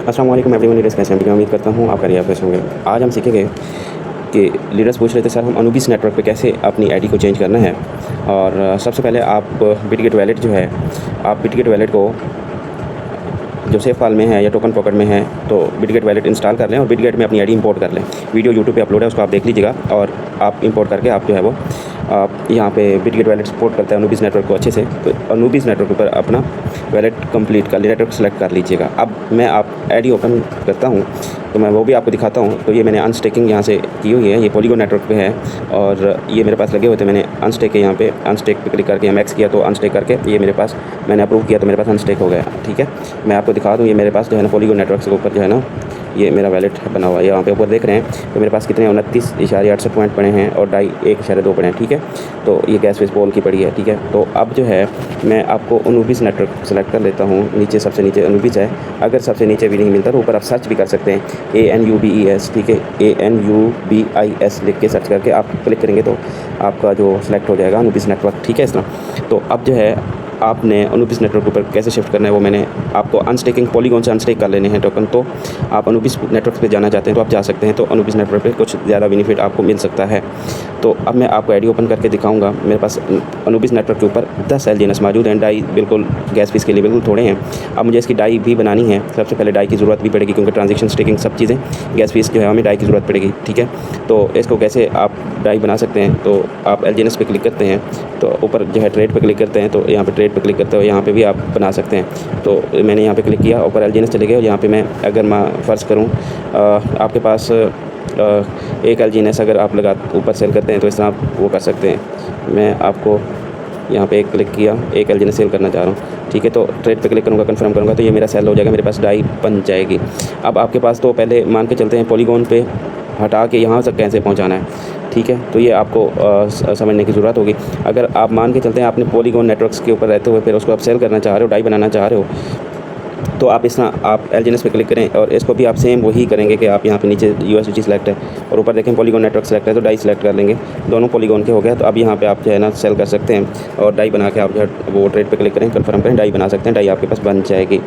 अस्सलाम वालेकुम everyone, leaders कैसे हैं? मैं उम्मीद करता हूँ आप खैरियत से होंगे। आज हम सीखेंगे कि लीडर्स पूछ रहे थे सर हम अनुबिस नेटवर्क पे कैसे अपनी आईडी को चेंज करना है। और सबसे पहले आप बिटगेट वैलेट जो है, आप बिटगेट वैलेट को जो सेफ फाइल में है या टोकन पॉकेट में है तो बिटगेट वैलेट इंस्टॉल कर लें और बिटगेट में अपनी आईडी इंपोर्ट कर लें। वीडियो यूट्यूब पे अपलोड है, उसको आप देख लीजिएगा और आप इंपोर्ट करके आप जो है वो आप यहाँ पे बिटगेट वैलेट सपोर्ट करता है अनुबिस नेटवर्क को अच्छे से, तो अनुबिस नेटवर्क पर अपना वैलेट कंप्लीट कर नेटवर्क सेलेक्ट कर लीजिएगा। अब मैं आप आईडी ओपन करता हूँ तो मैं वो भी आपको दिखाता हूँ। तो ये मैंने अनस्टेकिंग यहाँ से की हुई है, ये पॉलीगॉन नेटवर्क पे है और ये मेरे पास लगे हुए थे। मैंने अनस्टेक है, यहाँ पे अनस्टेक पे क्लिक करके मैक्स किया तो अनस्टेक करके ये मेरे पास मैंने अप्रूव किया तो मेरे पास अनस्टेक हो गया। ठीक है, मैं आपको दिखा दूँ। ये मेरे पास जो है ना पॉलीगॉन नेटवर्क के ऊपर जो है ना ये मेरा वैलेट बना हुआ है। यहाँ पे ऊपर देख रहे हैं तो मेरे पास कितने 29.68 पॉइंट पड़े हैं और 1.2 पड़े हैं। ठीक है, तो ये गैस फेस पोल की पड़ी है। ठीक है, तो अब जो है मैं आपको अनुबिस नेटवर्क सेलेक्ट कर लेता हूँ। नीचे सबसे नीचे अनुबिस है, अगर सबसे नीचे भी नहीं मिलता तो ऊपर आप सर्च भी कर सकते हैं ANUBES। ठीक है, ANUBIS लिख के सर्च करके आप क्लिक करेंगे तो आपका जो सेलेक्ट हो जाएगा अनुबिस नेटवर्क। ठीक है, इस तरह। तो अब जो है आपने अनुबिस नेटवर्क ऊपर कैसे शिफ्ट करना है वो मैंने आपको अनस्टेकिंग पॉलीगॉन से अनस्टेक कर लेने हैं टोकन। तो आप अनुबिस नेटवर्क पे जाना चाहते हैं तो आप जा सकते हैं, तो अनुबिस नेटवर्क पे कुछ ज़्यादा बेनिफिट आपको मिल सकता है। तो अब मैं आपको आईडी ओपन करके दिखाऊंगा। मेरे पास अनुबिस नेटवर्क के ऊपर 10 LGNS मौजूद हैं। डाई बिल्कुल गैस फीस के लिए बिल्कुल थोड़े हैं। अब मुझे इसकी डाई भी बनानी है। सबसे पहले डाई की ज़रूरत भी पड़ेगी क्योंकि ट्रांजेक्शन स्टेकिंग सब चीज़ें गैस फीस जो है हमें डाई की ज़रूरत पड़ेगी। ठीक है, तो इसको कैसे आप डाई बना सकते हैं, तो आप LGNS पे क्लिक करते हैं तो ऊपर जो है ट्रेड पे क्लिक करते हैं, तो यहाँ पे ट्रेड पे क्लिक करते हो, यहाँ पे भी आप बना सकते हैं। तो मैंने यहाँ पे क्लिक किया, ऊपर LGNS चले गए और यहाँ पे मैं अगर मैं फ़र्ज़ करूँ आपके पास एक LGNS अगर आप लगा ऊपर सेल करते हैं तो इस तरह आप वो कर सकते हैं। मैं आपको यहाँ पे एक क्लिक किया, एक LGNS सेल करना चाह रहा हूँ। ठीक है, तो ट्रेड पे क्लिक करूँगा, कंफर्म करूँगा तो ये मेरा सेल हो जाएगा, मेरे पास डाई बन जाएगी। अब आपके पास तो पहले मान के चलते हैं पॉलीगॉन पे हटा के यहाँ तक कैसे पहुँचाना है। ठीक है, तो ये आपको समझने की ज़रूरत होगी। अगर आप मान के चलते हैं आपने पॉलीगॉन नेटवर्क्स के ऊपर रहते हुए फिर उसको आप सेल करना चाह रहे हो, डाई बनाना चाह रहे हो, तो आप इस तरह आप LGNS पे क्लिक करें और इसको भी आप सेम वही करेंगे कि आप यहाँ पे नीचे USDT सेलेक्ट है और ऊपर देखें पॉलीगॉन नेटवर्क सेलेक्ट है तो डाई सेलेक्ट कर लेंगे। दोनों पॉलीगॉन के हो गया, तो अब यहाँ पे आप जो है ना सेल कर सकते हैं और डाई बना के आप जो है वो ट्रेड पे क्लिक करें, कंफर्म करें, डाई बना सकते हैं, डाई आपके पास बन जाएगी।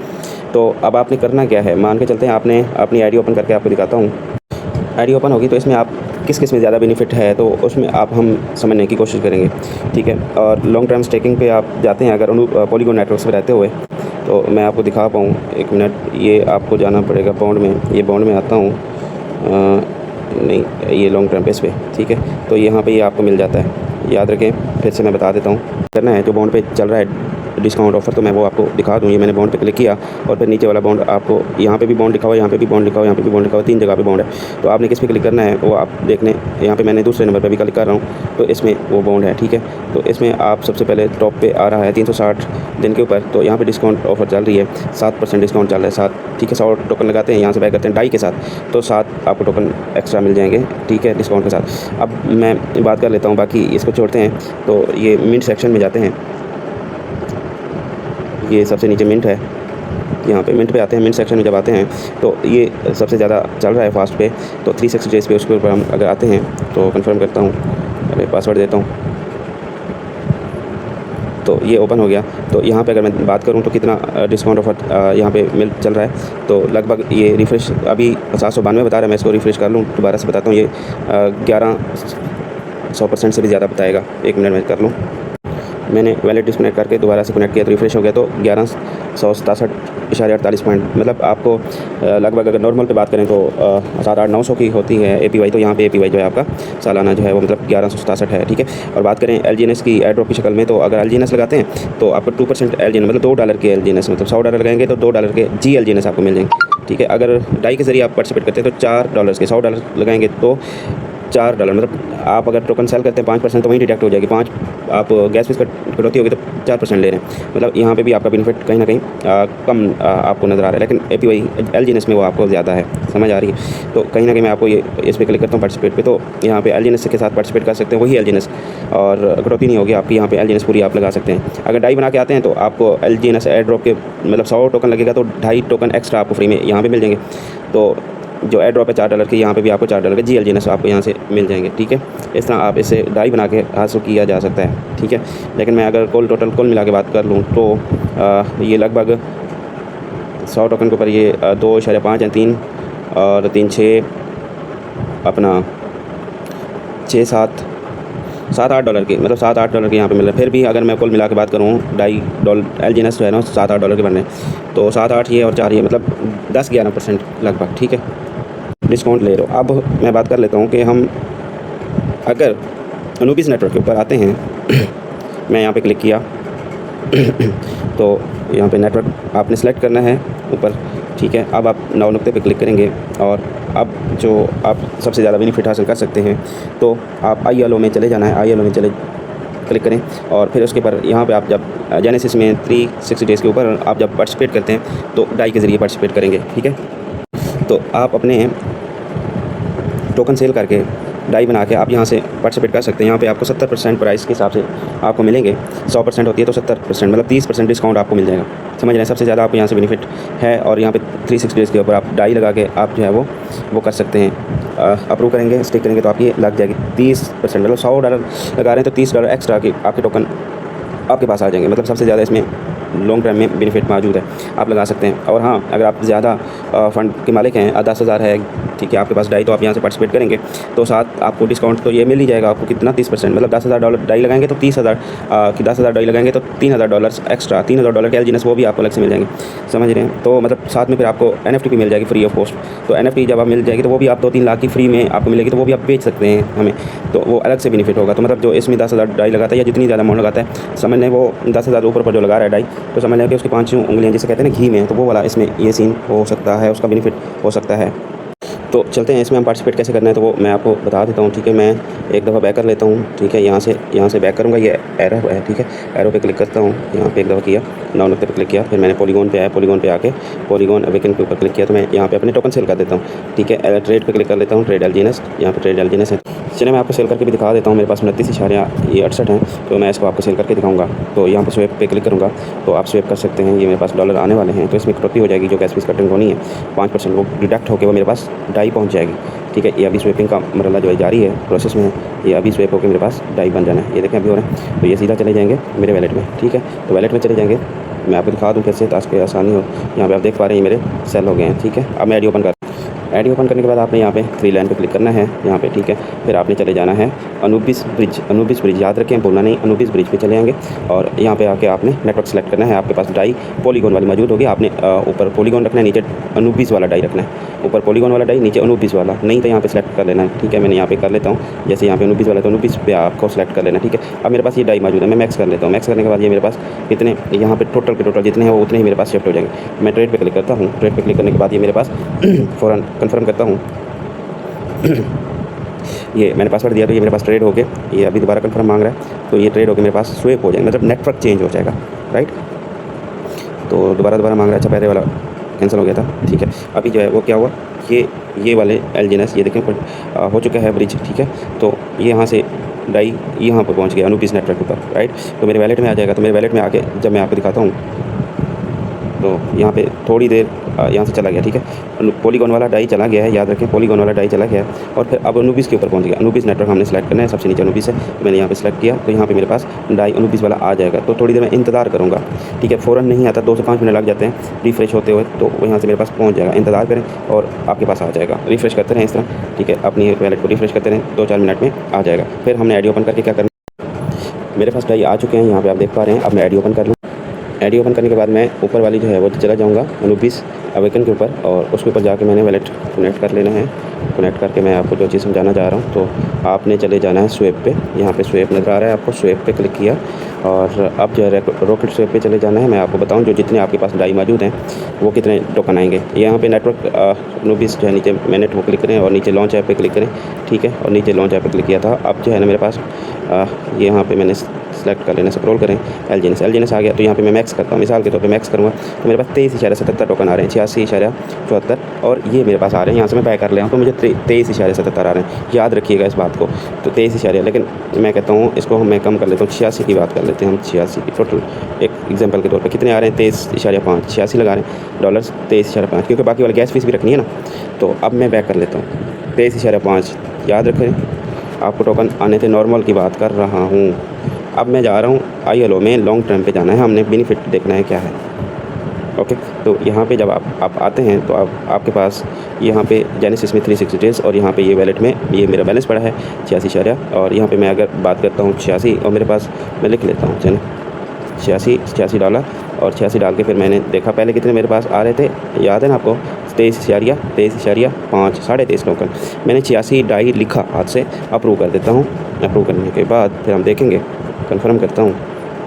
तो अब आपने करना क्या है, मान के चलते हैं आपने अपनी आईडी ओपन करके आपको दिखाता हूँ। आईडी ओपन होगी तो इसमें आप किस में ज़्यादा बेनिफिट है तो उसमें आप हम समझने की कोशिश करेंगे। ठीक है, और लॉन्ग टर्म स्टेकिंग पे आप जाते हैं अगर पॉलीगॉन नेटवर्क्स पे रहते हुए, तो मैं आपको दिखा पाऊँ। एक मिनट, ये आपको जाना पड़ेगा बॉन्ड में। ये बॉन्ड में आता हूँ, नहीं ये लॉन्ग टर्म बेस पे। ठीक है, तो यहाँ पे ये आपको मिल जाता है, याद रखें। फिर से मैं बता देता हूँ करना है। जो बॉन्ड पे चल रहा है डिस्काउंट ऑफर तो मैं वो आपको दिखा दूँ। ये मैंने बॉन्ड पे क्लिक किया और फिर नीचे वाला बॉन्ड आपको यहाँ पे भी बॉन्ड लिखा हुआ है, यहाँ पे भी बॉन्ड लिखा हुआ है, यहाँ पे भी बॉन्ड लिखा हुआ है, 3 जगह पे बॉन्ड है। तो आपने किस पे क्लिक करना है वो आप देखने, यहाँ पे मैंने दूसरे नंबर पे भी क्लिक कर रहा हूँ तो इसमें वो बॉन्ड है। ठीक है, तो इसमें आप सबसे पहले टॉप पे आ रहा है 360 दिन के ऊपर, तो यहाँ पे डिस्काउंट ऑफर चल रही है, 7% डिस्काउंट चल रहा है 7। ठीक है, 100 टोकन लगाते हैं, यहाँ से बाय करते हैं डाई के साथ तो 7 आपको टोकन एक्स्ट्रा मिल जाएंगे। ठीक है, डिस्काउंट के साथ। अब मैं बात कर लेता हूँ, बाकी इसको छोड़ते हैं। तो ये मिंट सेक्शन में जाते हैं, ये सबसे नीचे मिंट है, यहाँ पे मिंट पे आते हैं। मिंट सेक्शन में जब आते हैं तो ये सबसे ज़्यादा चल रहा है फास्ट पे, तो 360 डेज़ पे उसके ऊपर हम अगर आते हैं तो कंफर्म करता हूँ, अरे पासवर्ड देता हूँ, तो ये ओपन हो गया। तो यहाँ पे अगर मैं बात करूँ तो कितना डिस्काउंट ऑफर यहाँ पे मिल चल रहा है, तो लगभग ये रिफ़्रेश अभी 792 बता रहा है। मैं इसको रिफ़्रेश कर लूँ, दोबारा से बताता हूँ, ये 1100% से भी ज़्यादा बताएगा। 1 मिनट में कर लूँ, मैंने वैलेट डिस्कनेक्ट करके दोबारा से कनेक्ट किया तो रिफ्रेश हो गया, तो 1167.48 पॉइंट, मतलब आपको लगभग अगर नॉर्मल पे बात करें तो 7-8-900 की होती है APY। तो यहाँ पे APY जो है आपका सालाना जो है वो मतलब 1167 है। ठीक है, और बात करें LGNS की एयर ड्रॉप की शक्ल में, तो अगर LGNS लगाते हैं तो आपको 2% LGNS मतलब $2 के LGNS, मतलब $100 लगाएंगे तो $2 के GLGNS आपको मिल जाएंगे। ठीक है, अगर डाई के ज़रिए आप पार्टिसिपेट करते हैं तो $4 के $100 लगाएंगे तो $4, मतलब आप अगर टोकन सेल करते हैं 5% तो वहीं डिडक्ट हो जाएगी। 5 आप गैस फीस कटौती होगी तो 4% ले रहे हैं, मतलब यहाँ पे भी आपका बेनिफिट कहीं ना कहीं कम आपको नज़र आ रहा है, लेकिन APY LGNS में वो आपको ज़्यादा है। समझ आ रही है? तो कहीं ना कहीं मैं आपको ये इस पर क्लिक करता हूँ पार्टिसिपेट पे, तो यहाँ पे LGNS के साथ पार्टिसिपेट कर सकते हैं, वही LGNS, और कटौती नहीं होगी आपकी। यहाँ पे LGNS पूरी आप लगा सकते हैं। अगर डाई बना के आते हैं तो आपको LGNS एयर ड्रॉप के मतलब 100 टोकन लगेगा तो 2.5 टोकन एक्स्ट्रा आपको फ्री में यहाँ पर मिल जाएंगे। तो जो एयर ड्रॉप है $4 के, यहाँ पे भी आपको $4 के GLGNS आपको यहाँ से मिल जाएंगे। ठीक है, इस तरह आप इसे डाई बना के हासिल किया जा सकता है। ठीक है, लेकिन मैं अगर टोटल मिला के बात कर लूँ तो ये लगभग 100 टोकन के ऊपर ये 2.5 हैं 3 और 3 6 अपना 7-8 डॉलर के, मतलब 7-8 डॉलर के यहाँ पे मिल रहा है। फिर भी अगर मैं कुल मिला के बात करूँ $2.5 एलजीएनएस जो है ना 7-8 डॉलर के बनने, तो 7-8 ये और 4 ये, मतलब 10-11% लगभग, ठीक है, डिस्काउंट ले रहे हो। अब मैं बात कर लेता हूँ कि हम अगर अनूबिस नेटवर्क के ऊपर आते हैं मैं यहाँ पे क्लिक किया तो यहाँ पे नेटवर्क आपने सेलेक्ट करना है ऊपर, ठीक है। अब आप 9 नुक्ते पे क्लिक करेंगे और अब जो आप सबसे ज़्यादा बेनिफिट हासिल कर सकते हैं तो आप ILO में चले जाना है, ILO में चले क्लिक करें और फिर उसके ऊपर यहाँ पे आप जब जेनेसिस में 360 डेज़ के ऊपर आप जब पार्टिसिपेट करते हैं तो डाई के ज़रिए पार्टिसिपेट करेंगे, ठीक है। तो आप अपने टोकन सेल करके डाई बना के आप यहाँ से पार्टिसिपेट कर सकते हैं। यहाँ पे आपको 70% प्राइस के हिसाब से आपको मिलेंगे, 100% होती है तो 70%, मतलब 30% डिस्काउंट आपको मिल जाएगा, समझ रहे हैं। सबसे ज़्यादा आपको यहाँ से बेनिफिट है। और यहाँ पे 360 डेज़ के ऊपर आप डाई लगा के आप जो है वो कर सकते हैं। अप्रूव करेंगे, स्टिक करेंगे तो आपकी लग जाएगी 30%, मतलब $100 लगा रहे हैं तो $30 एक्स्ट्रा के आपके टोकन आपके पास आ जाएंगे। मतलब सबसे ज़्यादा इसमें लॉन्ग टर्म में बेनिफिट मौजूद है, आप लगा सकते हैं। और हाँ, अगर आप ज़्यादा फ़ंड के मालिक हैं, 10,000 है, ठीक है, आपके पास डाई, तो आप यहाँ से पार्टिसिपेट करेंगे तो साथ आपको डिस्काउंट तो ये मिल ही जाएगा आपको। कितना? 30%, मतलब $10,000 डाई लगाएंगे तो 30,000 की 10,000 डाई लगाएंगे तो $3,000 एक्स्ट्रा, $3,000 के एलजीएनएस वो भी आपको अलग से मिल जाएंगे, समझ रहे हैं। तो मतलब साथ में फिर आपको NFT भी मिल जाएगी फ्री ऑफ कॉस्ट। तो NFT जब आप मिल जाएगी तो वो भी आप 2-3 लाख की फ्री में आपको मिलेगी, तो वो भी आप बेच सकते हैं हमें, तो वो अलग से बेनिफिट होगा। तो मतलब जो इसमें 10,000 डाई लगाता है या जितनी ज़्यादा अमाउंट लगाता है, समझ लें वो 10,000 ऊपर जो लगा रहा है डाई, तो समझ लें कि उसकी 5 उंगलियाँ जिसे कहते हैं ना घी में, तो वो वाला इसमें ये सीन हो सकता है, उसका बेनिफिट हो सकता है। तो चलते हैं इसमें हम पार्टिसिपेट कैसे करना है तो वो मैं आपको बता देता हूँ, ठीक है। मैं एक दफ़ा बैक कर लेता हूँ, ठीक है, यहाँ से बैक करूँगा, ये एरो है, ठीक है, एरो पे क्लिक करता हूँ, यहाँ पे एक दफ़ा किया, 9 नुक्ते पे क्लिक किया, फिर मैंने पॉलीगॉन पे आया, पॉलीगॉन पे आके पॉलीगॉन अवेकन के ऊपर क्लिक किया, तो मैं यहाँ पे अपने टोकन सेल कर देता हूँ, ठीक है। ट्रेड पे क्लिक कर लेता हूँ, ट्रेड एलजीएनएस, यहाँ पे ट्रेड एलजीएनएस है। चलिए मैं आपको सेल करके भी दिखा देता हूँ। मेरे पास 29.68 हैं, तो मैं इसको आपको सेल करके दिखाऊंगा। तो यहाँ पर स्वेप पे क्लिक करूँगा तो आप स्वेप कर सकते हैं। ये मेरे पास डॉलर आने वाले हैं, तो इसमें कटौती हो जाएगी, जो गैस फीस कटिंग होनी है 5%, वो डिडक्ट होकर वो मेरे पास डाई पहुँच जाएगी, ठीक है। ये अभी स्वेपिंग का मरला जो है जारी है, प्रोसेस में है, ये अभी स्वेप होकर मेरे पास डाई बन जाना है। ये देखें अभी हो रहा है, तो ये सीधा चले जाएंगे मेरे वैलेट में, ठीक है। तो वैलेट में चले जाएंगे, मैं आपको दिखा दूँ कैसे ताकि आसानी हो। यहाँ पे आप देख पा रहे हैं ये मेरे सेल हो गए हैं, ठीक है। अब मैं आईडी ओपन कर आईडी ओपन करने के बाद आपने यहाँ पे 3 लाइन पे क्लिक करना है, यहाँ पे, ठीक है। फिर आपने चले जाना है अनूबिस ब्रिज, याद रखें, भूलना नहीं, अनूबिस ब्रिज पे चले जाएंगे और यहाँ पे आके आपने नेटवर्क सेलेक्ट करना है। आपके पास डाई पॉलीगॉन वाली मौजूद होगी, आपने ऊपर पॉलीगॉन रखना है, नीचे अनूबिस वाला डाई रखना है, ऊपर पॉलीगॉन वाला डाई, नीचे अनूबिस वाला, नहीं तो यहाँ पे सेलेक्ट कर लेना है, ठीक है। मैंने यहाँ पे कर लेता हूँ, जैसे यहाँ पे अनूबिस वाला तो अनूबिस पे आपको सेलेक्ट कर लेना है, ठीक है। अब मेरे पास ये डाई मौजूद है, मैं मैक्स कर लेता हूँ। मैक्स करने के बाद ये मेरे पास कितने यहाँ पे टोटल के टोटल जितने हैं वो उतने ही मेरे पास शिफ्ट हो जाएंगे। मैं ट्रेड पे क्लिक करता हूँ, ट्रेड पे क्लिक करने के बाद ये मेरे पास फ़ौरन कन्फर्म करता हूँ ये मैंने पासवर्ड दिया, तो ये मेरे पास ट्रेड हो गए, ये अभी दोबारा कंफर्म मांग रहा है, तो ये ट्रेड होकर मेरे पास स्वेप हो जाएगा, मतलब नेटवर्क चेंज हो जाएगा, राइट। तो दोबारा मांग रहा है, अच्छा पहले वाला कैंसिल हो गया था, ठीक है। अभी जो है वो क्या हुआ, ये वाले एलजीएनएस ये देखें हो चुका है ब्रिज, ठीक है। तो ये यहाँ से डाई यहाँ पर पहुँच गया अनूबिस नेटवर्क के ऊपर, राइट। तो मेरे वैलेट में आ जाएगा। तो मेरे वैलेट में आके जब मैं आपको दिखाता हूँ तो यहाँ पे थोड़ी देर यहाँ से चला गया, ठीक है। पॉलीगॉन वाला डाई चला गया है, याद रखें, पॉलीगॉन वाला डाई चला गया है। और फिर अब अनूबिस के ऊपर पहुँच गया। अनूबिस नेटवर्क हमने सेलेक्ट करना है, सबसे नीचे अनूबिस है, मैंने यहाँ पे सेलेक्ट किया, तो यहाँ पे मेरे पास डाई अनूबिस वाला आ जाएगा। तो थोड़ी देर मैं इंतज़ार करूँगा, ठीक है। फ़ौरन नहीं आता, 2 से 5 मिनट लग जाते हैं रिफ्रेश होते हुए, तो वो यहाँ से मेरे पास पहुँच जाएगा। इंतज़ार करें और आपके पास आ जाएगा। रिफ्रेश करते रहें इस तरह, ठीक है, अपनी वैलेट को रिफ्रेश करते रहें, 2-4 मिनट में आ जाएगा। फिर हमने आईडी ओपन करके क्या करना, मेरे पास डाई आ चुके हैं, यहाँ पर आप देख पा रहे हैं। अब मैं आईडी ओपन कर लूँ। आईडी ओपन करने के बाद मैं ऊपर वाली जो है वो चला जाऊंगा अनूबिस अवेकन के ऊपर, और उसके ऊपर जाके मैंने वैलेट कनेक्ट कर लेना है। कनेक्ट करके मैं आपको जो चीज़ समझाना चाह रहा हूँ, तो आपने चले जाना है स्वेप पे। यहाँ पे स्वेप नज़र आ रहा है आपको, स्वेप पे क्लिक किया और अब जो है रॉकेट स्वेप पे चले जाना है। मैं आपको बताऊँ जो जितने आपके पास डाई मौजूद हैं वो कितने टोकन आएंगे। यहाँ पे नेटवर्क अनूबिस जो है नीचे मैंने वो क्लिक करें और नीचे लॉन्च ऐप पे क्लिक करें, ठीक है। और नीचे लॉन्च ऐप पे क्लिक किया था। अब जो है ना मेरे पास यहाँ पे मैंने सेलेक्ट कर लेना, स्क्रॉल करें, एलजीएनएस आ गया। तो यहाँ पे मैं मैक्स करता हूँ, मिसाल के तौर पे मैक्स करूँगा तो मेरे पास 23.77 टोकन आ रहे हैं, 86.74, और ये मेरे पास आ रहे हैं। यहाँ से मैं बैक कर ले तो मुझे 23.77 आ रहे हैं, याद रखिएगा इस बात को। तो 23, लेकिन मैं कहता हूँ इसको मैं कम कर लेता हूँ, 86 की बात कर लेते हैं हम। 86 की टोटल एक एग्जाम्पल के तौर पर कितने आ रहे हैं, 23.5, 86 लगा रहे हैं डॉलर्स, 23.5, क्योंकि बाकी वाली गैस फीस भी रखनी है ना। तो अब मैं बैक कर लेता हूँ, 23.5, याद रखें आपको टोकन आने थे, नॉर्मल की बात कर रहा हूँ। अब मैं जा रहा हूँ ILO में, लॉन्ग टर्म पे जाना है, हमने बेनिफिट देखना है क्या है। ओके, तो यहाँ पे जब आप आते हैं तो आपके पास यहाँ पे जेनेसिस में 360 डेज़ और यहाँ पे ये वैलेट में ये मेरा बैलेंस पड़ा है 86 और यहाँ पे मैं अगर बात करता हूँ 86 और मेरे पास मैं लिख लेता हूँ चलो 86 और 86 डाल के फिर मैंने देखा पहले कितने मेरे पास आ रहे थे, याद है ना आपको 23.5 23 टोकन। मैंने 86 डाई लिखा हाथ से, अप्रूव कर देता हूँ। अप्रूव करने के बाद फिर हम देखेंगे, कंफर्म करता हूँ।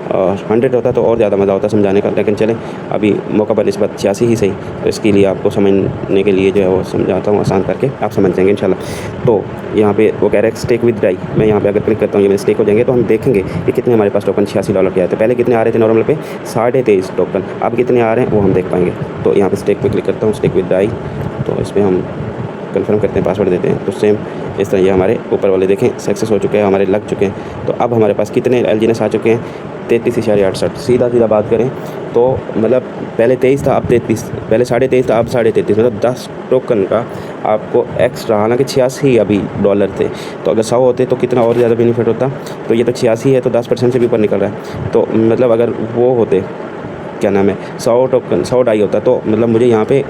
और 100 होता तो और ज़्यादा मज़ा होता समझाने का, लेकिन चलें अभी मौका पर निस्बत 86 ही सही। तो इसके लिए आपको समझने के लिए जो है वो समझाता हूँ आसान करके, आप समझ जाएंगे इंशाल्लाह। तो यहाँ पे वो कह रहा है स्टेक विद डाई, मैं यहाँ पे अगर क्लिक करता हूँ ये मेरे स्टेक हो जाएंगे। तो हम देखेंगे कि कितने हमारे पास टोकन $86 के आए थे। पहले कितने आ रहे थे नॉर्मल पे 23.5 टोकन, अब कितने आ रहे हैं वो हम देख पाएंगे। तो यहाँ पे स्टेक पे क्लिक करता हूँ, स्टेक विद डाई। तो इस पर हम कंफर्म करते हैं, पासवर्ड देते हैं। तो सेम इस तरह ये हमारे ऊपर वाले देखें सक्सेस हो चुके हैं, हमारे लग चुके हैं। तो अब हमारे पास कितने एलजीएनएस आ चुके हैं 33.68। सीधा बात करें तो मतलब पहले 23 था अब 33, पहले 23.5 था अब 33.5, मतलब 10 टोकन का आपको एक्स्ट्रा। हालांकि 86 अभी डॉलर थे, तो अगर 100 होते तो कितना और ज़्यादा बेनिफिट होता। तो ये तो 86 है तो 10% से भी ऊपर निकल रहा है। तो मतलब अगर वो होते क्या नाम है 100 टोकन 100 डाई होता तो मतलब मुझे यहाँ पे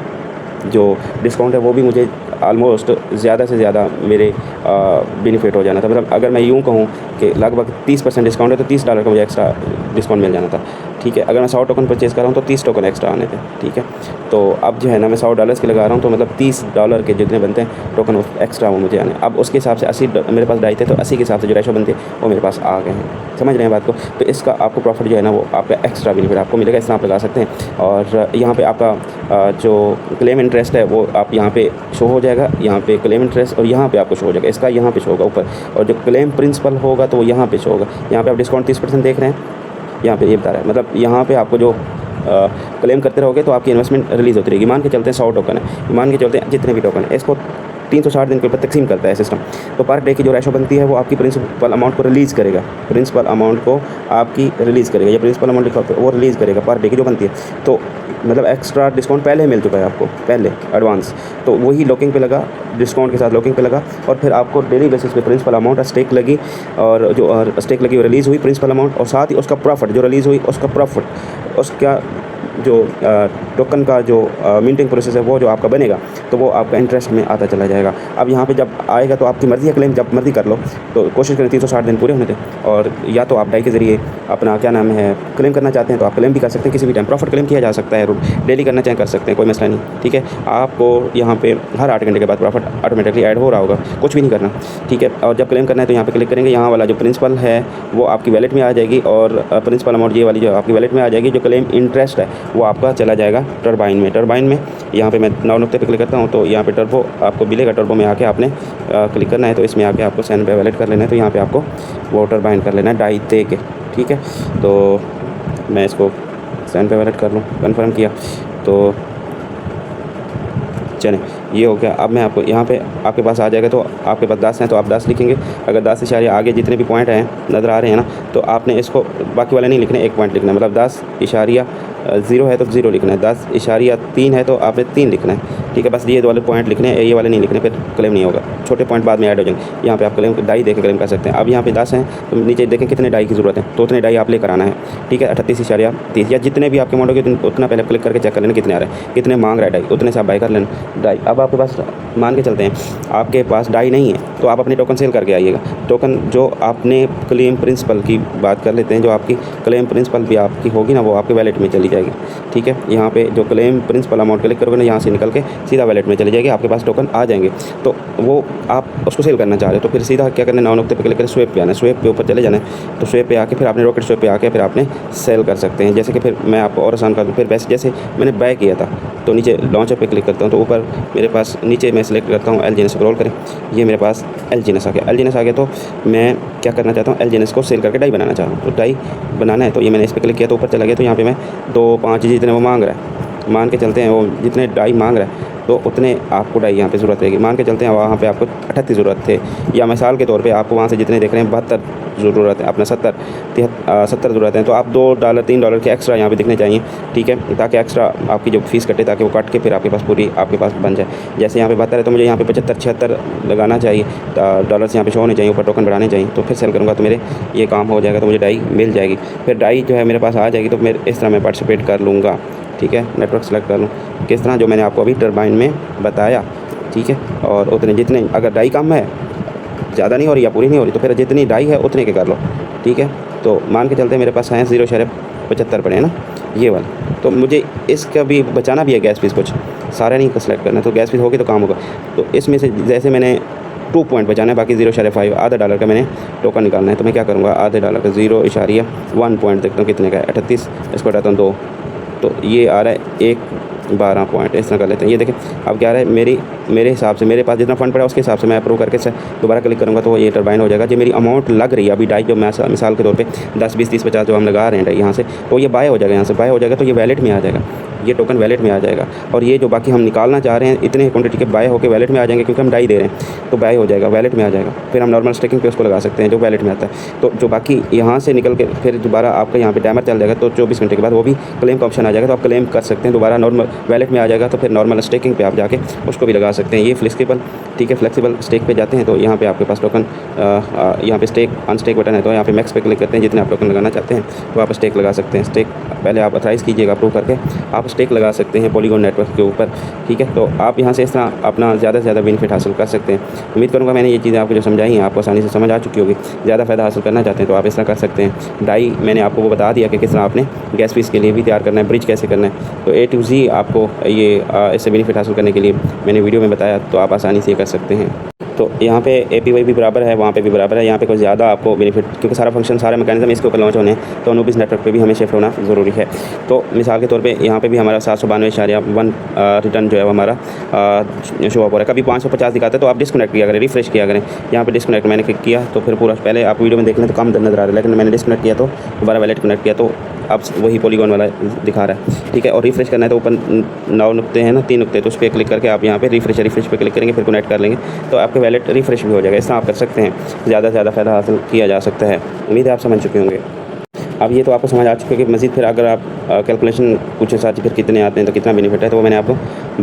जो डिस्काउंट है वो भी मुझे ऑलमोस्ट ज़्यादा से ज़्यादा मेरे बेनिफिट हो जाना था। मतलब अगर मैं यूँ कहूँ कि लगभग 30% डिस्काउंट है तो $30 का मुझे एक्स्ट्रा डिस्काउंट मिल जाना था। ठीक है, अगर मैं 100 टोकन परचेज़ कर रहा हूँ तो 30 टोकन एक्स्ट्रा आने थे। ठीक है, तो अब जो है ना मैं $100 के लगा रहा हूँ तो मतलब $30 के जितने बनते हैं टोकन एक्स्ट्रा वो मुझे आने। अब उसके हिसाब से 80 मेरे पास डाई थे, तो 80 के हिसाब से जो रेशो बनते वो मेरे पास आ गए हैं। समझ रहे हैं बात को? तो इसका आपको प्रॉफिट जो है ना वो आपका एक्स्ट्रा बेनिफिट आपको मिलेगा, इस तरह आप लगा सकते हैं। और यहाँ पे आपका जो क्लेम इंटरेस्ट है वो आप यहाँ पे शो हो जाएगा, यहाँ पे क्लेम इंटरेस्ट, और यहाँ पे आपको शो हो जाएगा, इसका यहाँ पे शो होगा ऊपर। और जो क्लेम प्रिंसिपल होगा तो वो यहाँ पे शो होगा। यहाँ पे आप डिस्काउंट 30% देख रहे हैं, यहाँ पे ये बता रहा है। मतलब यहाँ पे आपको जो क्लेम करते रहोगे तो आपकी इन्वेस्टमेंट रिलीज़ होती रहेगी। मान के चलते हैं 100 टोकन है, मान के चलते हैं जितने भी टोकन है इसको 360 दिन के ऊपर तकसीम करता है सिस्टम। तो पर डे की जो रेशो बनती है वो आपकी प्रिंसिपल अमाउंट को रिलीज़ करेगा, प्रिंसिपल अमाउंट को आपकी रिलीज़ करेगा। ये प्रिंसिपल अमाउंट लिखा होता है वो रिलीज़ करेगा पर डे की जो बनती है। तो मतलब एक्स्ट्रा डिस्काउंट पहले ही मिल चुका है आपको, पहले एडवांस, तो वही लॉकिंग पे लगा, डिस्काउंट के साथ लॉकिंग पे लगा। और फिर आपको डेली बेसिस पे प्रिंसिपल अमाउंट स्टेक लगी, और जो स्टेक लगी वो रिलीज़ हुई प्रिंसिपल अमाउंट, और साथ ही उसका प्रॉफिट जो रिलीज़ हुई उसका प्रॉफिट, उसका जो टोकन का जो मिंटिंग प्रोसेस है वो जो आपका बनेगा तो वो आपका इंटरेस्ट में आता चला जाएगा। अब यहाँ पे जब आएगा तो आपकी मर्ज़ी है, क्लेम जब मर्ज़ी कर लो। तो कोशिश करें 360 दिन पूरे होने दें, और या तो आप डाई के ज़रिए अपना क्या नाम है क्लेम करना चाहते हैं तो आप क्लेम भी कर सकते हैं, किसी भी टाइम प्रॉफिट क्लेम किया जा सकता है, डेली करना चाहें कर सकते हैं, कोई मसला नहीं। ठीक है, आपको यहाँ पे हर 8 घंटे के बाद प्रॉफिट ऑटोमेटिकली ऐड हो रहा होगा, कुछ भी नहीं करना। ठीक है, और जब क्लेम करना है तो यहाँ पे क्लिक करेंगे, यहाँ वाला जो प्रिंसिपल है वो आपकी वैलेट में आ जाएगी, और प्रिंसिपल अमाउंट ये वाली जो आपकी वैलेट में आ जाएगी। जो क्लेम इंटरेस्ट है वो आपका चला जाएगा टर्बाइन में। टर्बाइन में यहाँ पे मैं 9 नुक्ते पे क्लिक करता हूँ तो यहाँ पे टर्बो आपको मिलेगा। टर्बो में आके आपने क्लिक करना है, तो इसमें आके आपको साइन पे वैलेट कर लेना है। तो यहाँ पे आपको वो टर्बाइन कर लेना है डाई दे के। ठीक है, तो मैं इसको साइन पे वैलेट कर लूँ, कन्फर्म किया तो चलें ये हो गया। अब मैं आपको यहाँ पे आपके पास आ जाएगा, तो आपके पास 10 हैं तो आप 10 लिखेंगे। अगर 10 इशारे आगे जितने भी पॉइंट हैं नज़र आ रहे हैं ना, तो आपने इसको बाकी वाले नहीं लिखने, एक पॉइंट लिखना है। मतलब 10 इशारिया 0 है तो 0 लिखना है, 10 इशारिया 3 है तो आपने 3 लिखना है। ठीक है, बस ये वाले पॉइंट लिखने हैं, ये वाले नहीं लिखने, फिर क्लेम नहीं होगा। छोटे पॉइंट बाद में ऐड हो जाएंगे। यहाँ पे आप क्लेम डाई देकर क्लेम कर सकते हैं। अब यहाँ पे 10 हैं तो नीचे देखें कितने डाई की ज़रूरत है, तो उतने डाई आप लेकर आना है। ठीक है, 38.30 या जितने भी आपके अमाउंट होगी उतना पहले क्लिक करके चेक कर लेना कितने आ रहे हैं, कितने मांग रहा है डाई, उतने से आप बाई कर लेना डाई। अब आपके पास मान के चलते हैं आपके पास डाई नहीं है तो आप अपने टोकन सेल करके आइएगा। टोकन जो आपने क्लेम प्रिंसिपल की बात कर लेते हैं, जो आपकी क्लेम प्रिंसिपल भी आपकी होगी ना वो आपके वैलेट में चली जाएगी। ठीक है, यहाँ पे जो क्लेम प्रिंसिपल अमाउंट क्लिक करोगे ना, यहाँ से निकल के सीधा वैलेट में चली जाएगी, आपके पास टोकन आ जाएंगे। तो वो आप उसको सेल करना चाह रहे हो तो फिर सीधा क्या करना है, 9 नुक्ते पे क्लिक करें, स्वेप पे आना है, स्वेप पे ऊपर चले जाना है। तो स्वेप पे आके फिर आपने रॉकेट स्वेप पे आके फिर आपने सेल कर सकते हैं। जैसे कि फिर मैं आपको और आसान कर दूँ, फिर वैसे जैसे मैंने बाय किया था तो नीचे लॉन्चर पे क्लिक करता हूँ, तो ऊपर मेरे पास नीचे मैं सेलेक्ट करता हूँ एलजीएनएस, स्क्रॉल करें, ये मेरे पास एलजीएनएस आ गया। एलजीएनएस आ गया तो मैं क्या करना चाहता हूँ, एलजीएनएस को सेल करके डाई बनाना चाह रहा हूँ। तो डाई बनाना है तो ये मैंने इस पर क्लिक किया तो ऊपर चला गया। तो यहाँ पे मैं 2-5 जितने वो मांग रहा है, मान के चलते हैं वो जितने डाई मांग रहा है तो उतने आपको डाई यहाँ पे ज़रूरत रहेगी। मान के चलते हैं वहाँ पे आपको 38 ज़रूरत थे, या मिसाल के तौर पे आपको वहाँ से जितने देख रहे हैं 72 ज़रूरत है, अपना 70 ज़रूरत है, तो आप $2 $3 के एक्स्ट्रा यहाँ पे दिखने चाहिए। ठीक है, ताकि एक्स्ट्रा आपकी जो फीस कटे ताकि वो काट के फिर आपके पास पूरी आपके पास बन जाए। जैसे यहाँ पे 72 है तो मुझे यहाँ पे 75-76 लगाना चाहिए, डॉलर्स यहाँ पे शो होने चाहिए, ऊपर टोकन बढ़ाने चाहिए। तो फिर सेल करूँगा तो मेरे ये काम हो जाएगा, तो मुझे डाई मिल जाएगी। फिर डाई जो है मेरे पास आ जाएगी तो मेरे इस तरह मैं पार्टिसिपेट कर लूँगा। ठीक है, नेटवर्क सेलेक्ट कर लूँ किस तरह, जो मैंने आपको अभी टरबाइन में बताया, ठीक है। और उतने जितने, अगर डाई कम है, ज़्यादा नहीं हो रही या पूरी नहीं हो रही, तो फिर जितनी डाई है उतने के कर लो, ठीक है। तो मान के चलते मेरे पास हैं 0.75 पड़े हैं ना, ये वाला। तो मुझे इसका भी बचाना भी है गैस फीस, कुछ सारा नहीं सेलेक्ट करना, तो गैस फीस होगी तो काम होगा। तो इसमें से जैसे मैंने 2 पॉइंट बचाना है, बाकी 0.5 आधा डॉलर का मैंने टोकन निकालना है। तो मैं क्या करूँगा, आधे डॉलर का 0.1 पॉइंट देखता हूँ कितने का है, 38, इसको हटाता हूँ 2, तो ये आ रहा है 1.12 पॉइंट, इस तरह कर लेते हैं। ये देखें अब क्या आ रहा है, मेरे हिसाब से मेरे पास जितना फंड पड़ा है उसके हिसाब से मैं अप्रूव करके दोबारा क्लिक करूँगा तो ये टरबाइन हो जाएगा। जो मेरी अमाउंट लग रही है अभी डाई, जो मैं मिसाल के तौर पे 10, 20, 30, 50 जो हम लगा रहे हैं डाई यहाँ से, तो ये बाय हो जाएगा, यहाँ से बाय हो जाएगा, तो ये वैलेट में आ जाएगा, ये टोकन वैलेट में आ जाएगा। और ये जो बाकी हम निकालना चाह रहे हैं इतने क्वांटिटी के बाय होकर वैलेट में आ जाएंगे, क्योंकि हम डाई दे रहे हैं, तो बाय हो जाएगा, वैलेट में आ जाएगा। फिर हम नॉर्मल स्टेकिंग पे उसको लगा सकते हैं जो वैलेट में आता है। तो जो बाकी यहाँ से निकल के फिर दोबारा आपका यहाँ पे टाइमर चल जाएगा, तो 24 घंटे के बाद वो भी क्लेम का ऑप्शन आ जाएगा, तो आप क्लेम कर सकते हैं, दोबारा नॉर्मल वैलेट में आ जाएगा। तो फिर नॉर्मल स्टेकिंग पे आप जाके उसको भी लगा सकते हैं। ये फ्लेक्सिबल, ठीक है, फ्लेक्सिबल स्टेक पे जाते हैं तो यहाँ पे आपके पास टोकन, यहाँ पे स्टेक अनस्टेक बटन है, तो यहाँ पे मैक्स पे क्लिक करते हैं, जितने आप टोकन लगाना चाहते हैं तो आप स्टेक लगा सकते हैं। स्टेक पहले आप अथराइज़ कीजिएगा, अप्रूव करके आप स्टेक लगा सकते हैं पॉलीगॉन नेटवर्क के ऊपर, ठीक है। तो आप यहाँ से इस तरह अपना ज़्यादा से ज़्यादा बेनिफिट हासिल कर सकते हैं। उम्मीद करूँगा मैंने ये चीज़ें आपको जो समझाई हैं आपको आसानी से समझ आ चुकी होगी। ज़्यादा फ़ायदा हासिल करना चाहते हैं तो आप इस तरह कर सकते हैं। डाई मैंने आपको वो बता दिया कि किस तरह आपने गैस फीस के लिए भी तैयार करना है, ब्रिज कैसे करना है, तो A to Z आपको ये इससे बेनिफिट हासिल करने के लिए मैंने वीडियो में बताया, तो आप आसानी से ये कर सकते हैं। तो यहाँ पे APY भी बराबर है, वहाँ पे भी बराबर है, यहाँ पे कुछ ज़्यादा आपको बेनिफिट, क्योंकि सारा फंक्शन सारे मैकेनिज्म इसके ऊपर लॉन्च होने हैं, तो अनुबिस नेटवर्क पे भी हमें शिफ्ट होना ज़रूरी है। तो मिसाल के तौर पे यहाँ पे भी हमारा 792.1 रिटर्न जो है वो हमारा शो अप हो रहा है। कभी 550 दिखाता है तो आप डिस्कनेक्ट किया करें, रिफ्रेश किया करें। यहाँ पे डिस्कनेक्ट मैंने क्लिक किया तो फिर पूरा, पहले आप वीडियो में देख लें तो कम नज़र आ रहा है, लेकिन मैंने डिस्कनेक्ट किया तो दोबारा वैलेट कनेक्ट किया तो अब वही पॉलीगॉन वाला दिखा रहा है, ठीक है। और रिफ्रेश करना है तो ऊपर 9 नुक्ते हैं ना, 3 नुक्ते, तो उस पर क्लिक करके आप यहाँ पे रिफ्रेश पे क्लिक करेंगे, फिर कनेक्ट कर लेंगे तो आपके वैलेट रिफ्रेश भी हो जाएगा। इस तरह आप कर सकते हैं, ज़्यादा से ज़्यादा फ़ायदा हासिल किया जा सकता है। उम्मीद है आप समझ चुके होंगे। अब ये तो आपको समझ आ चुका है कि मज़ीद फिर अगर आप कैलकुलेशन पूछे साथ फिर कितने आते हैं तो कितना बेनिफिट है, तो वो मैंने आपको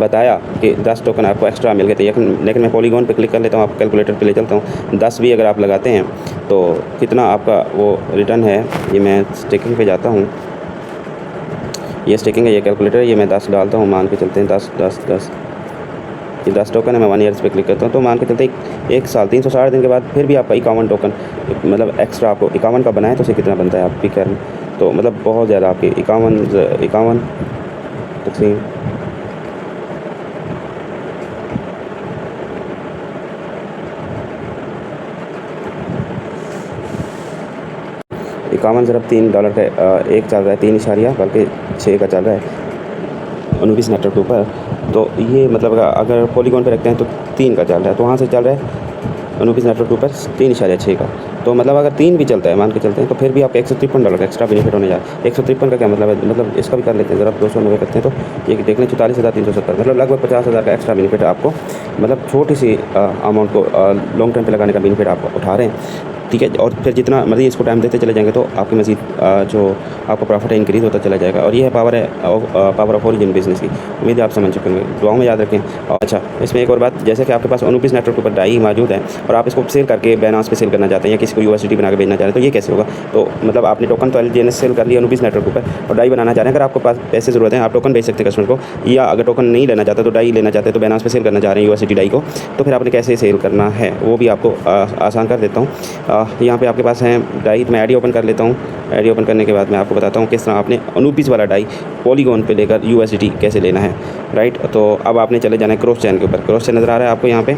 बताया कि 10 टोकन आपको एक्स्ट्रा मिल गए थे। लेकिन मैं पॉलीगॉन पे क्लिक कर लेता हूँ, आपको कैलकुलेटर पे ले चलता हूँ। 10 भी अगर आप लगाते हैं तो कितना आपका वो रिटर्न है, ये मैं स्टेकिंग पे जाता हूँ, ये स्टेकिंग है, ये कैलकुलेटर है, ये मैं 10 डालता हूँ, मान के चलते हैं 10 ये 10 टोकन है। मैं 1 ईयर्स पे क्लिक करता हूँ तो मान के चलते 1 साल 360 दिन के बाद फिर भी आपका 51 टोकन, मतलब एक्स्ट्रा आपको 51 का बनाए तो उसे कितना बनता है आप भी कर, तो मतलब बहुत ज़्यादा आपके 51 तकसीम 51 ज़रब $3 का एक चल रहा है, 3 बल्कि 6 का चल रहा है अनुबिस नेटवर्क के ऊपर। तो ये मतलब अगर पॉलीगॉन पे रखते हैं तो 3 का चल रहा है, तो वहाँ से चल रहा है अनुबिस नेटवर्क के ऊपर 3.6 का। तो मतलब अगर 3 भी चलता है मान के चलते हैं तो फिर भी आपका $153 का एक्स्ट्रा बेनिफिट होने जा रहा है। 153 का क्या मतलब है, मतलब इसका भी कर लेते हैं ज़रा, 290 करते हैं तो ये देख लें 44,370, मतलब लगभग 50,000 का एक्स्ट्रा बेनिफिट आपको, मतलब छोटी सी अमाउंट को लॉन्ग टर्म पे लगाने का बेनिफिट आप उठा रहे हैं, ठीक है। और फिर जितना मर्जी इसको टाइम देते चले जाएंगे तो आपकी मज़ीद जो आपका प्रॉफिट है इंक्रीज़ होता चला जाएगा। और ये है पावर ऑफ ओरिजिन बिजनेस की। उम्मीद है आप समझ चुके होंगे, दुआओं में याद रखें। और अच्छा, इसमें एक और बात, जैसे कि आपके पास अनुबिस नेटवर्क के ऊपर डाई मौजूद है और आप इसको सेल करके बाइनेंस पे सेल करना चाहते हैं या किसी को USDT बना के भेजना चाह रहे हैं, तो ये कैसे होगा। तो मतलब आपने टोकन तो LGNS सेल कर लिया अनुबिस नेटवर्क के ऊपर और डाई बनाना चाह रहे हैं। अगर आपको पास पैसे ज़रूरत है आप टोकन भेज सकते हैं कस्टमर को, या अगर टोकन नहीं लेना चाहते तो डाई लेना चाहते हैं तो बाइनेंस पे सेल करना चाह रहे हैं USDT डाई को, तो फिर आपने कैसे सेल करना है वो भी आपको आसान कर देता हूँ। यहाँ पर आपके पास हैं डाई, मैं आईडी ओपन कर लेता हूँ। आईडी ओपन करने के बाद मैं आपको बताता हूँ किस तरह आपने अनुबिस वाला डाई पॉलीगॉन पे लेकर USDT कैसे लेना है, राइट। तो अब आपने चले जाना है क्रॉस चैन के ऊपर। क्रॉस चैन नज़र आ रहा है आपको यहाँ पे,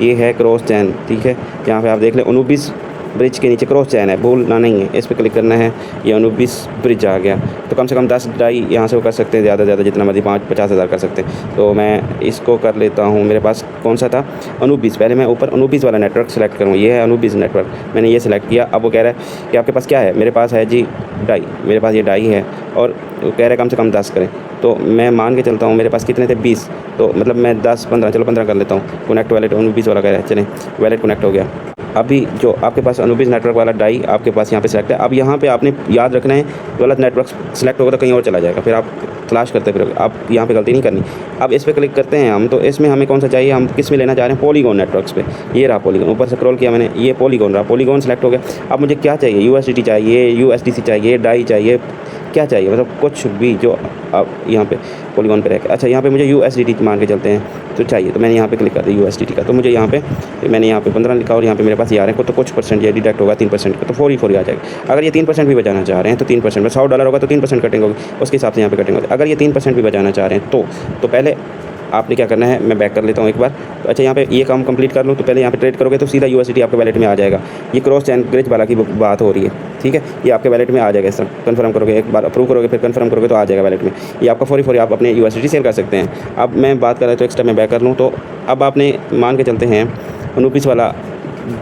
ये है क्रॉस चैन, ठीक है। यहाँ पे आप देख लें अनुबिस ब्रिज के नीचे क्रॉस चैन है, भूलना नहीं है, इस पर क्लिक करना है, ये अनुबिस ब्रिज आ गया। तो कम से कम 10 डाई यहाँ से वो कर सकते हैं, ज़्यादा से ज़्यादा जितना मर्जी 50,000 कर सकते हैं। तो मैं इसको कर लेता हूँ, मेरे पास कौन सा था अनुबिस, पहले मैं ऊपर अनुबिस वाला नेटवर्क सेलेक्ट करूँ, ये है अनुबिस नेटवर्क, मैंने ये सिलेक्ट किया। अब वो कह रहा है कि आपके पास क्या है, मेरे पास है जी डाई, मेरे पास ये डाई है और वो कह रहा है कम से कम 10 करें। तो मैं मान के चलता हूँ मेरे पास कितने थे 20, तो मतलब मैं 10 15, चलो 15 कर लेता हूँ। कनेक्ट वैलेट अनुबिस वाला कह रहा है, चलें वैलेट कनेक्ट हो गया। अभी जो आपके पास अनुबिस नेटवर्क वाला डाई आपके पास यहाँ पे सेलेक्ट है। अब यहाँ पे आपने याद रखना है, गलत नेटवर्क सेलेक्ट होगा तो कहीं और चला जाएगा, फिर आप तलाश करते फिर आप यहाँ पे गलती नहीं करनी। अब इस पर क्लिक करते हैं हम, तो इसमें हमें कौन सा चाहिए, हम किस में लेना चाह रहे हैं, पॉलीगॉन नेटवर्क्स पे। ये रहा पॉलीगॉन, ऊपर से स्क्रॉल किया मैंने, ये पॉलीगॉन रहा, पॉलीगॉन सेलेक्ट हो गया। अब मुझे क्या चाहिए, USDT चाहिए, USDC चाहिए, डाई चाहिए, क्या चाहिए, मतलब कुछ भी जो आप यहाँ पे पॉलीगॉन पे रह के, अच्छा यहाँ पे मुझे USDT मान के चलते हैं तो चाहिए, तो मैंने यहाँ पे क्लिक कर दिया USDT का, तो मुझे यहाँ पे मैंने यहाँ पे 15 लिखा और यहाँ पे मेरे पास ये आ रहे हैं, तो कुछ परसेंट ये डिडक्ट होगा 3% का, तो 4 ही आ जाएगा। अगर ये 3% भी बचाना चाह रहे हैं तो 3% में $100 होगा तो 3% कटिंग होगी, उसके हिसाब से यहाँ पे कटिंग होगी। अगर ये 3% भी बचाना चाह रहे हैं तो पहले आपने क्या करना है, मैं बैक कर लेता हूँ एक बार। तो अच्छा यहाँ पे ये काम कंप्लीट कर लूँ, तो पहले यहाँ पे ट्रेड करोगे तो सीधा USDT आपके वैलेट में आ जाएगा। ये क्रॉस चैन ब्रिज वाला की बात हो रही है, ठीक है, ये आपके वैलेट में आ जाएगा। सर कंफर्म करोगे, एक बार अप्रूव करोगे, फिर कंफर्म करोगे तो आ जाएगा वैलेट में। ये आपका फौरी आप अपने USDT सेल कर सकते हैं। अब मैं बात कर रहा तो एक्स्ट्रा मैं बैक कर लूँ, तो अब आपने मान के चलते हैं अनुबिस वाला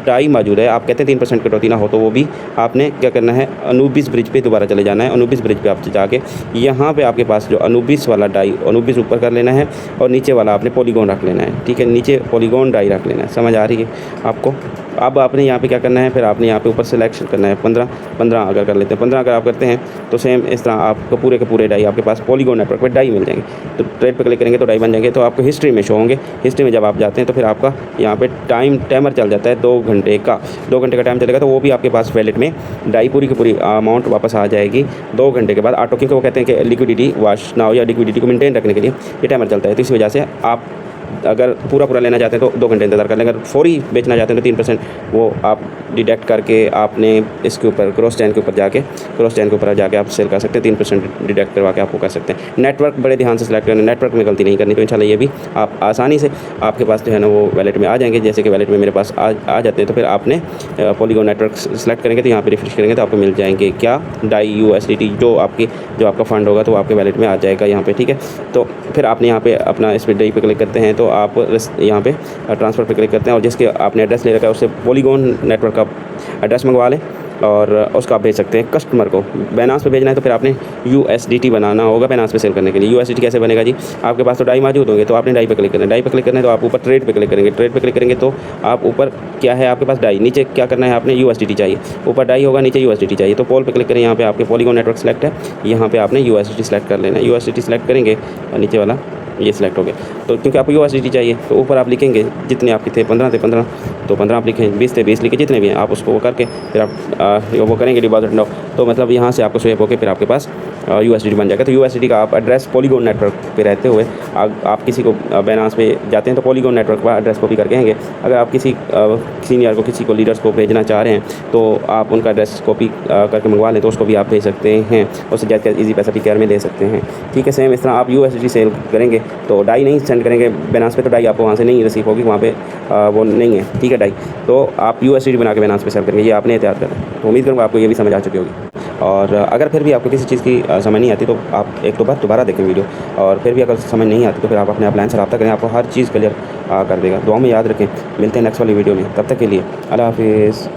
डाई मौजूद है, आप कहते हैं 3% कटौती ना हो, तो वो भी आपने क्या करना है, अनुबिस ब्रिज पे दोबारा चले जाना है। अनुबिस ब्रिज पे आप जाके यहाँ पे आपके पास जो अनुबिस वाला डाई, अनुबिस ऊपर कर लेना है और नीचे वाला आपने पॉलीगॉन रख लेना है, ठीक है, नीचे पॉलीगॉन डाई रख लेना है। समझ आ रही है आपको? अब आपने यहाँ पे क्या करना है, फिर आपने यहाँ पे ऊपर सिलेक्शन करना है 15 अगर कर लेते हैं, 15 अगर आप करते हैं तो सेम इस तरह आपको पूरे के पूरे डाई आपके पास पॉलीगॉन नेटवर्क पे डाई मिल जाएंगे। तो ट्रेड पे क्लिक करेंगे तो डाई बन जाएंगे, तो आपको हिस्ट्री में शो होंगे। हिस्ट्री में जब आप जाते हैं तो फिर आपका यहाँ पे टाइमर चल जाता है 2 घंटे का, 2 घंटे का टाइम चलेगा, तो वो भी आपके पास वैलेट में डाई पूरी की पूरी अमाउंट वापस आ जाएगी 2 घंटे के बाद ऑटो, क्योंकि वो कहते हैं कि लिक्विडिटी वॉश ना हो या लिक्विडिटी को मेंटेन रखने के लिए ये टाइमर चलता है। तो इस वजह से आप अगर पूरा लेना चाहते हैं तो 2 घंटे इंतजार कर लें, अगर फौरी बेचना चाहते हैं तो 3% वो आप डिडक्ट करके आपने इसके ऊपर क्रॉस चैन के ऊपर जाके आप सेल कर सकते हैं। 3% डिडक्ट करवा के आपको कर सकते हैं। नेटवर्क बड़े ध्यान से सेलेक्ट करना, नेटवर्क में गलती नहीं करनी, तो इंशाल्लाह ये भी आप आसानी से आपके पास जो है ना वो वैलेट में आ जाएंगे। जैसे कि वैलेट में मेरे पास आ जाते हैं, तो फिर आपने पॉलीगॉन नेटवर्क सेलेक्ट करेंगे तो यहाँ पर रिफ्रेश करेंगे तो आपको मिल जाएंगे क्या, डाई USDT जो आपका फंड होगा तो आपके वैलेट में आ जाएगा यहाँ पे, ठीक है। तो फिर आपने यहाँ पे अपना इस पर डाई पे क्लिक करते हैं तो आप यहाँ पे ट्रांसफ़र पे क्लिक करते हैं और जिसके आपने एड्रेस ले रखा है उससे पॉलीगॉन नेटवर्क का एड्रेस मंगवा लें और उसका आप भेज सकते हैं कस्टमर को। बाइनेंस पे भेजना है तो फिर आपने USDT बनाना होगा बाइनेंस पे सेल करने के लिए। USDT कैसे बनेगा जी, आपके पास तो डाई मौजूद होंगे, तो आपने डाई पे क्लिक करना है। डाई पे क्लिक करना है तो आप ऊपर ट्रेड पे क्लिक करेंगे। ट्रेड पे क्लिक करेंगे तो आप ऊपर क्या है आपके पास डाई, नीचे क्या करना है आपने USDT चाहिए, ऊपर डाई होगा नीचे USDT चाहिए। तो पोल पे क्लिक करें, यहाँ पे आपके पॉलीगॉन नेटवर्क सेलेक्ट है, यहाँ पे आपने USDT सेलेक्ट कर लेना है। USDT सेलेक्ट करेंगे और नीचे वाला ये सिलेक्ट हो गया। तो क्योंकि आपको USDT चाहिए तो ऊपर आप लिखेंगे जितने आपके थे 15 थे 15, तो 15 आप लिखें, 20 थे 20 लिखे, जितने भी हैं आप उसको वो करके फिर आप वो करेंगे डिपॉजिट नाउ, तो मतलब यहाँ से आपको स्वेप होकर फिर आपके पास USDT बन जाएगा। तो USDT का आप एड्रेस पॉलीगॉन नेटवर्क पे रहते हुए आप किसी को बाइनेंस पे जाते हैं तो पॉलीगॉन नेटवर्क का एड्रेस कॉपी करके आएंगे। अगर आप किसी सीनियर को, किसी को, लीडर्स को भेजना चाह रहे हैं तो आप उनका एड्रेस कॉपी करके मंगवा लें तो उसको भी आप भेज सकते हैं, उससे ज़्यादा ईजी पैसा PKR में ले सकते हैं, ठीक है। सेम इस तरह आप USDT सेल करेंगे तो डाई नहीं सेंड करेंगे बाइनेंस पे, तो डाई आपको वहाँ से नहीं रिसीव होगी, वहाँ पे वो नहीं है, ठीक है डाई, तो आप USDT बना के बाइनेंस पे सेल करेंगे। ये आपने एहतियात करना है। तो उम्मीद करूँगा आपको ये भी समझ आ चुकी होगी। और अगर फिर भी आपको किसी चीज़ की समझ नहीं आती तो आप एक दो बार दोबारा देखें वीडियो, और फिर भी अगर समझ नहीं आती तो फिर आप अपने अपलाइन से रब्ता करें, आपको हर चीज़ क्लियर कर देगा। दुआ में याद रखें, मिलते हैं नेक्स्ट वाली वीडियो में, तब तक के लिए अल्लाह हाफिज़।